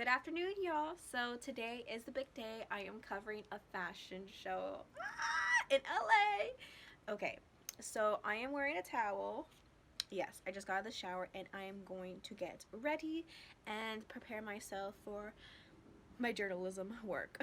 Good afternoon, y'all. So today is the big day. I am covering a fashion show in LA. Okay, so I am wearing a towel. Yes, I just got out of the shower and I am going to get ready and prepare myself for my journalism work.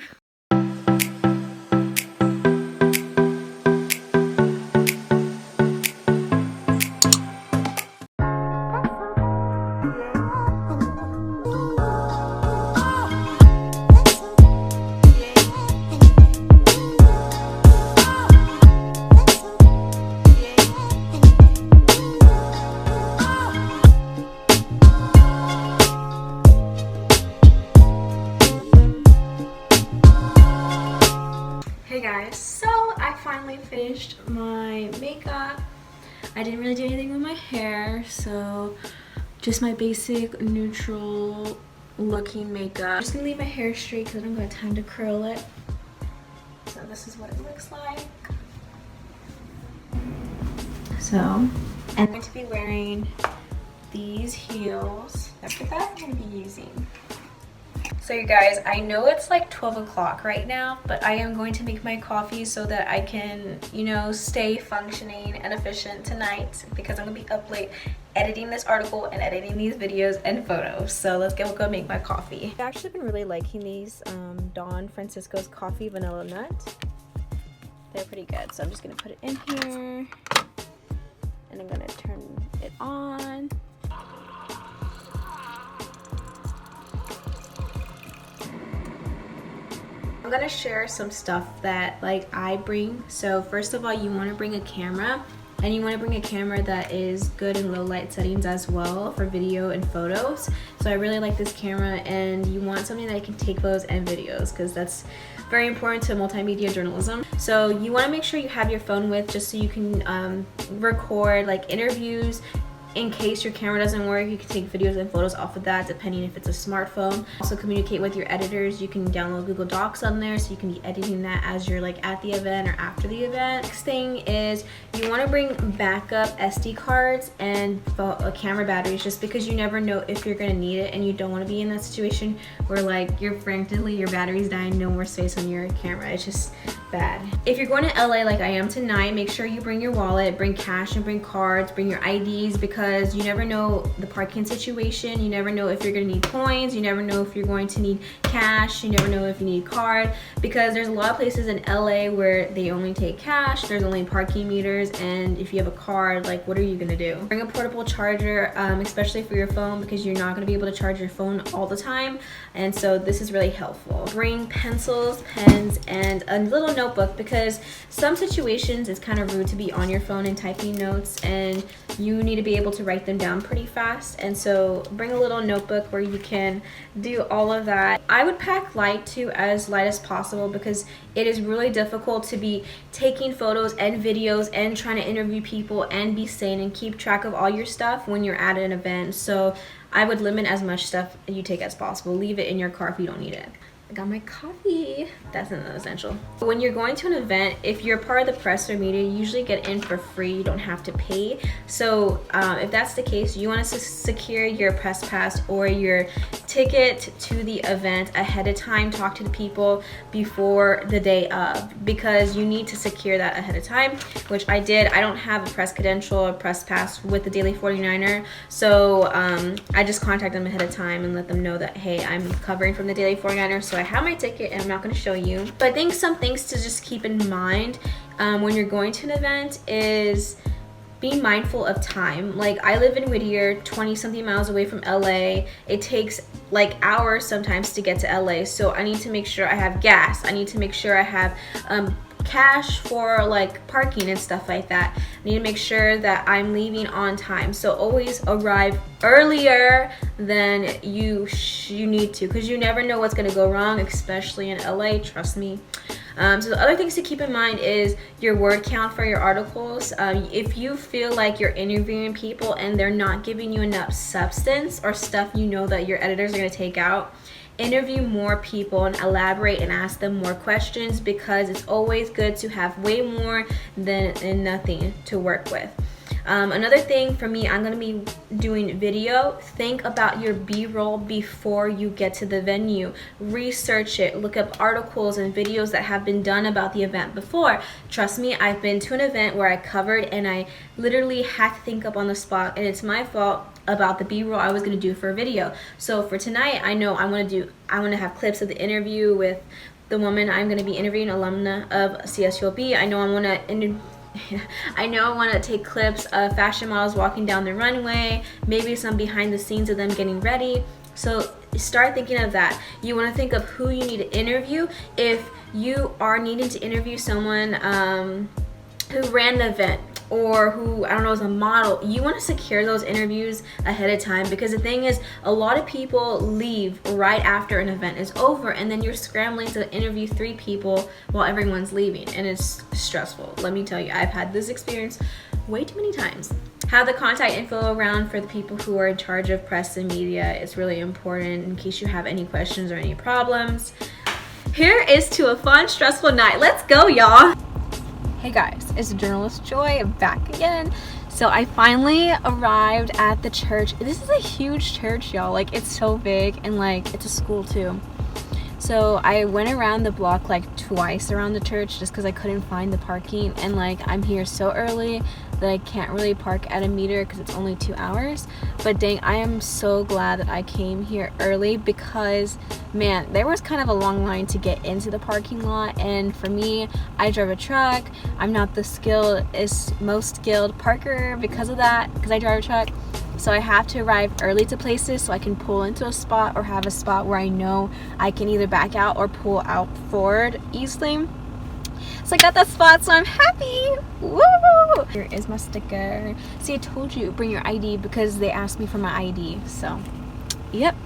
Hey guys, so I finally finished my makeup. I didn't really do anything with my hair, so just my basic neutral looking makeup. I'm just gonna leave my hair straight because I don't got time to curl it. So this is what it looks like. So I'm going to be wearing these heels. That's what I'm gonna be using. So you guys, I know it's like 12 o'clock right now, but I am going to make my coffee so that I can, you know, stay functioning and efficient tonight because I'm gonna be up late editing this article and editing these videos and photos. So let's go make my coffee. I've actually been really liking these Don Francisco's Coffee Vanilla Nut. They're pretty good. So I'm just gonna put it in here and I'm gonna turn it on. I'm gonna share some stuff that like I bring. So first of all, you want to bring a camera, and you want to bring a camera that is good in low light settings as well for video and photos. So I really like this camera, and you want something that can take photos and videos because that's very important to multimedia journalism. So you want to make sure you have your phone with, just so you can record like interviews. In case your camera doesn't work, you can take videos and photos off of that, depending if it's a smartphone. Also communicate with your editors. You can download Google Docs on there, so you can be editing that as you're like at the event or after the event. Next thing is you want to bring backup SD cards and camera batteries, just because you never know if you're going to need it, and you don't want to be in that situation where like you're frantically, your battery's dying, no more space on your camera. It's just bad. If you're going to LA like I am tonight, make sure you bring your wallet, bring cash and bring cards, bring your IDs, because you never know the parking situation. You never know if you're gonna need coins. You never know if you're going to need cash. You never know if you need a card, because there's a lot of places in LA where they only take cash. There's only parking meters, and if you have a card, like what are you gonna do? Bring a portable charger, especially for your phone, because you're not gonna be able to charge your phone all the time, and so this is really helpful. Bring pencils, pens, and a little notebook, because some situations it's kind of rude to be on your phone and typing notes, and you need to be able to write them down pretty fast. And so bring a little notebook where you can do all of that. I would pack light too, as light as possible, because it is really difficult to be taking photos and videos and trying to interview people and be sane and keep track of all your stuff when you're at an event. So I would limit as much stuff you take as possible. Leave it in your car if you don't need it. I got my coffee. That's an essential. When you're going to an event, if you're part of the press or media, you usually get in for free. You don't have to pay. So if that's the case, you want to secure your press pass or your ticket to the event ahead of time. Talk to the people before the day of, because you need to secure that ahead of time, which I did. I don't have a press credential or press pass with the Daily 49er, so I just contact them ahead of time and let them know that, hey, I'm covering from the Daily 49er, so I have my ticket and I'm not going to show you. But I think some things to just keep in mind when you're going to an event is be mindful of time. Like I live in Whittier, 20 something miles away from LA. It takes like hours sometimes to get to LA, so I need to make sure I have gas. I need to make sure I have cash for like parking and stuff like that. I need to make sure that I'm leaving on time. So always arrive earlier than you need to, because you never know what's going to go wrong, especially in LA, trust me. So the other things to keep in mind is your word count for your articles. If you feel like you're interviewing people and they're not giving you enough substance or stuff you know that your editors are going to take out, interview more people and elaborate and ask them more questions, because it's always good to have way more than nothing to work with. Another thing for me, I'm gonna be doing video. Think about your B-roll before you get to the venue. Research it, look up articles and videos that have been done about the event before. Trust me, I've been to an event where I covered and I literally had to think up on the spot, and it's my fault about the B-roll I was gonna do for a video. So for tonight, I know I wanna have clips of the interview with the woman I'm gonna be interviewing, alumna of CSULB. I know I want to take clips of fashion models walking down the runway, maybe some behind the scenes of them getting ready. So start thinking of that. You want to think of who you need to interview. If you are needing to interview someone who ran the event, or who, I don't know, is a model, you want to secure those interviews ahead of time, because the thing is, a lot of people leave right after an event is over, and then you're scrambling to interview 3 people while everyone's leaving, and it's stressful. Let me tell you, I've had this experience way too many times. Have the contact info around for the people who are in charge of press and media. It's really important in case you have any questions or any problems. Here is to a fun, stressful night. Let's go, y'all. Hey guys, it's Journalist Joy back again. So I finally arrived at the church. This is a huge church, y'all. Like, it's so big, and like, it's a school too. So I went around the block like twice around the church just because I couldn't find the parking, and like, I'm here so early that I can't really park at a meter because it's only 2 hours. But dang, I am so glad that I came here early, because man, there was kind of a long line to get into the parking lot, and for me, I drive a truck. I'm not the most skilled parker because of that, because I drive a truck. So I have to arrive early to places so I can pull into a spot, or have a spot where I know I can either back out or pull out forward easily. So I got that spot, so I'm happy. Woo! Here is my sticker. See, I told you, bring your ID, because they asked me for my ID. So, yep,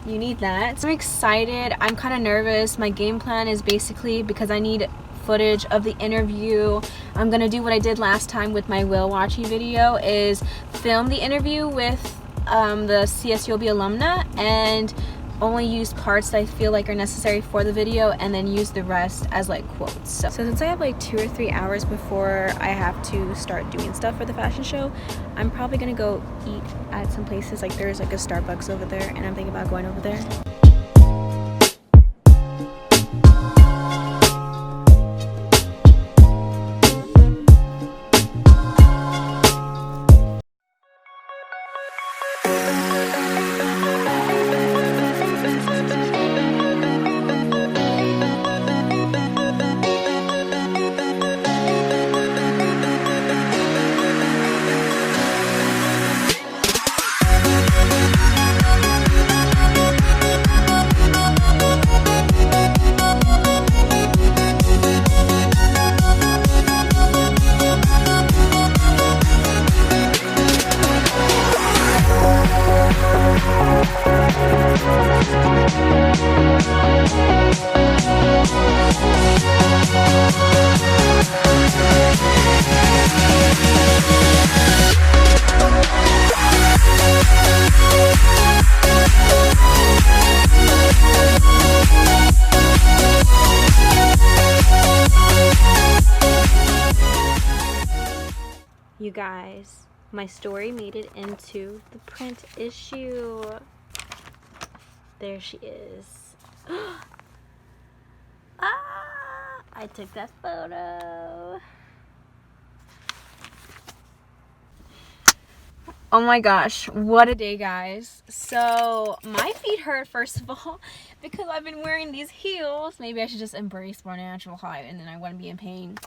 you need that. So I'm excited. I'm kind of nervous. My game plan is basically, because I need footage of the interview, I'm gonna do what I did last time with my whale watching video, is film the interview with the CSULB alumna and only use parts that I feel like are necessary for the video, and then use the rest as like quotes. So since I have like 2 or 3 hours before I have to start doing stuff for the fashion show, I'm probably gonna go eat at some places. Like, there's like a Starbucks over there, and I'm thinking about going over there. You guys, my story made it into the print issue. There she is. I took that photo. Oh my gosh, what a day, guys. So my feet hurt, first of all, because I've been wearing these heels. Maybe I should just embrace more natural height, and then I wouldn't be in pain.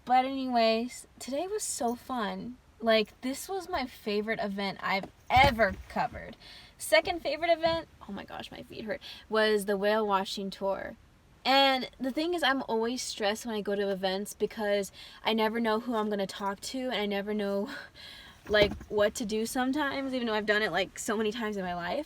But anyways, today was so fun. Like, this was my favorite event I've ever covered. Second favorite event, oh my gosh, my feet hurt, was the whale washing tour. And the thing is, I'm always stressed when I go to events, because I never know who I'm going to talk to, and I never know like what to do sometimes, even though I've done it like so many times in my life.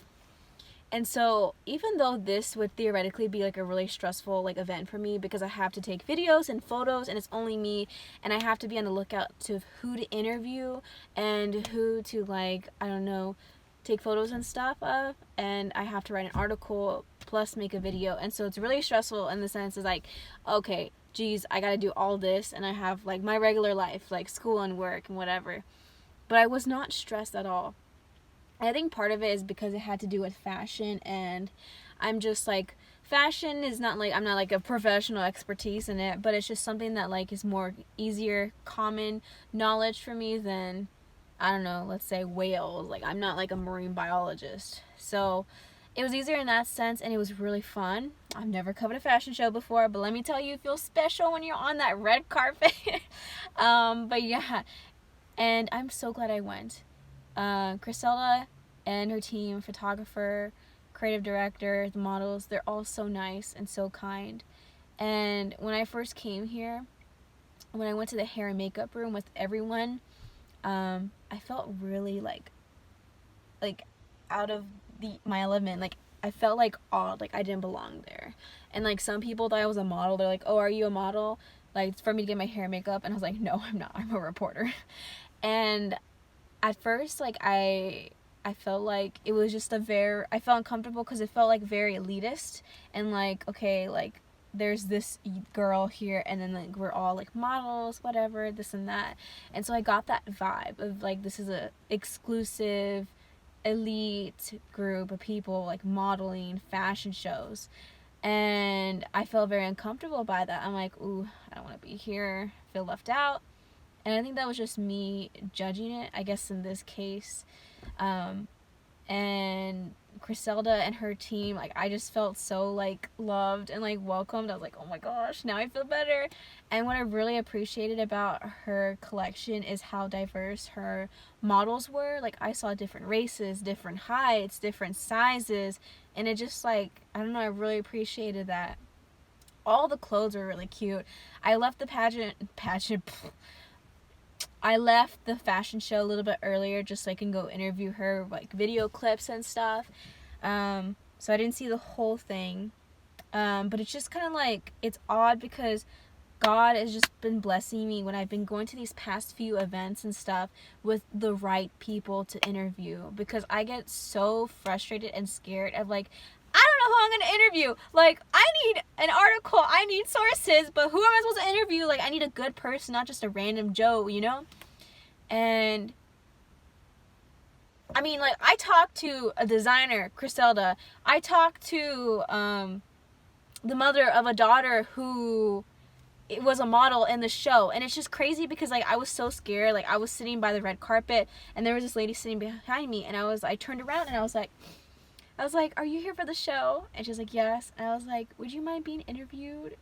And so even though this would theoretically be like a really stressful like event for me, because I have to take videos and photos, and it's only me, and I have to be on the lookout to who to interview and who to, like, I don't know, take photos and stuff of, and I have to write an article plus make a video. And so it's really stressful in the sense is like, okay, geez, I gotta do all this, and I have like my regular life, like school and work and whatever. But I was not stressed at all. I think part of it is because it had to do with fashion, and I'm just like, fashion is not like, I'm not like a professional expertise in it, but it's just something that like is more easier, common knowledge for me than, I don't know, let's say whales. Like, I'm not like a marine biologist. So it was easier in that sense, and it was really fun. I've never covered a fashion show before, but let me tell you, it feels special when you're on that red carpet. But yeah, and I'm so glad I went. Griselda and her team, photographer, creative director, the models, they're all so nice and so kind. And when I first came here, when I went to the hair and makeup room with everyone, I felt really like out of my element. Like, I felt like odd, like I didn't belong there. And like some people thought I was a model. They're like, "Oh, are you a model?" Like, for me to get my hair and makeup, and I was like, "No, I'm not. I'm a reporter." And at first, like, I felt like it was just I felt uncomfortable because it felt like very elitist, and like, okay, like there's this girl here, and then like we're all like models, whatever, this and that. And so I got that vibe of like, this is a exclusive elite group of people like modeling fashion shows, and I felt very uncomfortable by that. I'm like, ooh, I don't want to be here, I feel left out. And I think that was just me judging it, I guess, in this case. And Griselda and her team, like, I just felt so like loved and like welcomed. I was like, oh my gosh, now I feel better. And what I really appreciated about her collection is how diverse her models were. Like, I saw different races, different heights, different sizes, and it just like, I don't know, I really appreciated that. All the clothes were really cute. I left the I left the fashion show a little bit earlier just so I can go interview her, like video clips and stuff. So I didn't see the whole thing. But it's just kind of like, it's odd because God has just been blessing me when I've been going to these past few events and stuff with the right people to interview, because I get so frustrated and scared of like, I don't know who I'm going to interview. Like, I need an article, I need sources, but who am I supposed to interview? Like, I need a good person, not just a random Joe, you know? And I mean, like, I talked to a designer, Griselda. I talked to the mother of a daughter who was a model in the show, and it's just crazy because like I was so scared. Like, I was sitting by the red carpet, and there was this lady sitting behind me, and I turned around and I was like, "Are you here for the show?" And she's like, "Yes." And I was like, "Would you mind being interviewed?"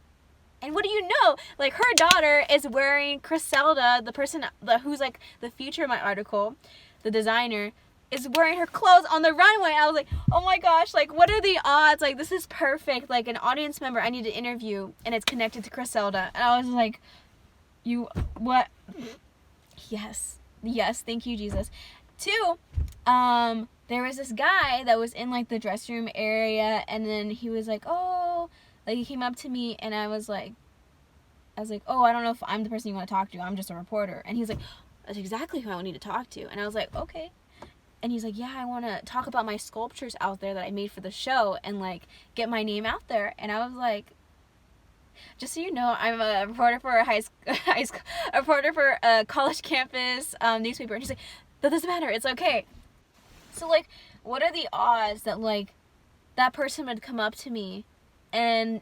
And what do you know? Like, her daughter is wearing Griselda, the person who's like the feature of my article, the designer, is wearing her clothes on the runway. I was like, oh my gosh, like, what are the odds? Like, this is perfect. Like, an audience member I need to interview, and it's connected to Griselda. And I was like, what? Yes, thank you, Jesus. Two, there was this guy that was in like the dressing room area, and then he was like, oh, like, he came up to me, and I was like, oh, I don't know if I'm the person you want to talk to. I'm just a reporter. And he's like, that's exactly who I need to talk to. And I was like, okay. And he's like, yeah, I want to talk about my sculptures out there that I made for the show and like get my name out there. And I was like, just so you know, I'm a reporter for a reporter for a college campus newspaper. And he's like, that doesn't matter, it's okay. So like, what are the odds that like that person would come up to me and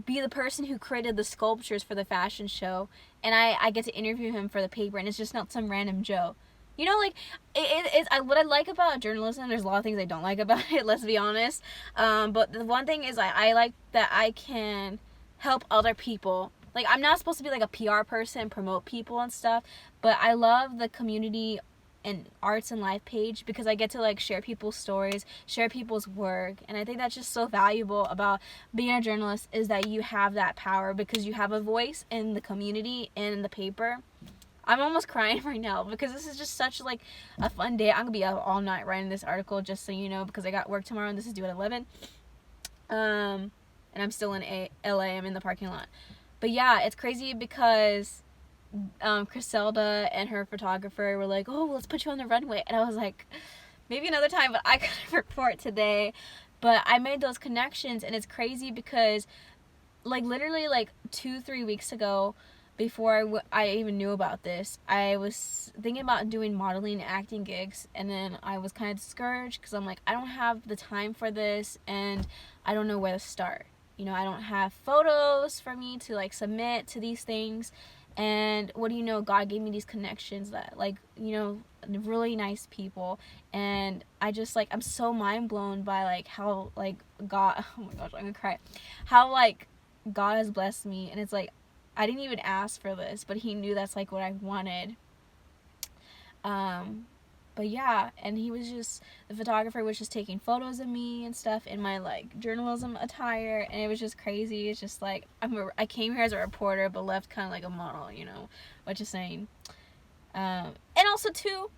be the person who created the sculptures for the fashion show, and I get to interview him for the paper, and it's just not some random Joe. You know, like, it's what I like about journalism, there's a lot of things I don't like about it, let's be honest. But the one thing is I like that I can help other people. Like, I'm not supposed to be like a PR person, promote people and stuff, but I love the community and arts and life page because I get to like share people's stories, share people's work, and I think that's just so valuable about being a journalist, is that you have that power because you have a voice in the community and in the paper. I'm almost crying right now because this is just such like a fun day. I'm gonna be up all night writing this article, just so you know, because I got work tomorrow and this is due at 11. And I'm still in LA. I'm in the parking lot. But yeah, it's crazy because Griselda and her photographer were like, oh, let's put you on the runway. And I was like, maybe another time, but I couldn't report today. But I made those connections, and it's crazy because like literally like 2-3 weeks ago, before I even knew about this, I was thinking about doing modeling and acting gigs, and then I was kind of discouraged because I'm like, I don't have the time for this, and I don't know where to start. You know, I don't have photos for me to like submit to these things, and what do you know, God gave me these connections that, like, you know, really nice people, and I just like, I'm so mind blown by like how like God, oh my gosh, I'm gonna cry, how like God has blessed me, and it's like, I didn't even ask for this, but he knew that's like what I wanted. But yeah, and he was just, the photographer was just taking photos of me and stuff in my like journalism attire, and it was just crazy. It's just like, I came here as a reporter, but left kind of like a model, you know what you're saying. And also too,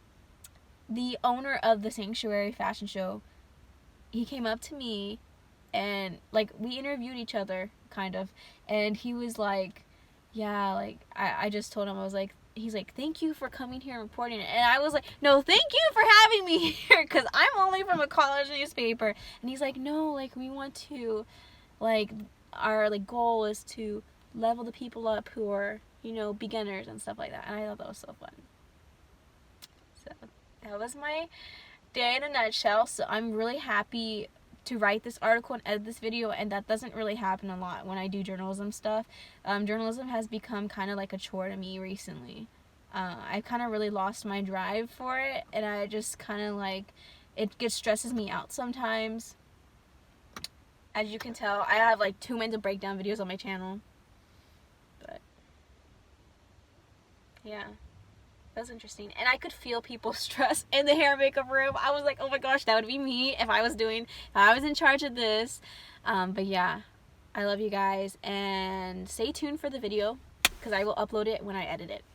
the owner of the Sanctuary fashion show, he came up to me, and like we interviewed each other kind of, and he was like, yeah, like I just told him, I was like, he's like, thank you for coming here and reporting it, and I was like, no, thank you for having me here, because I'm only from a college newspaper. And he's like, no, like we want to, like, our like goal is to level the people up who are, you know, beginners and stuff like that. And I thought that was so fun. So that was my day in a nutshell. So I'm really happy to write this article and edit this video, and that doesn't really happen a lot when I do journalism stuff. Journalism has become kind of like a chore to me recently. I kind of really lost my drive for it, and I just kind of like, it stresses me out sometimes. As you can tell, I have like 2 minute breakdown videos on my channel. But yeah, that was interesting. And I could feel people's stress in the hair and makeup room. I was like, oh my gosh, that would be me if I was in charge of this. But yeah, I love you guys, and stay tuned for the video, because I will upload it when I edit it.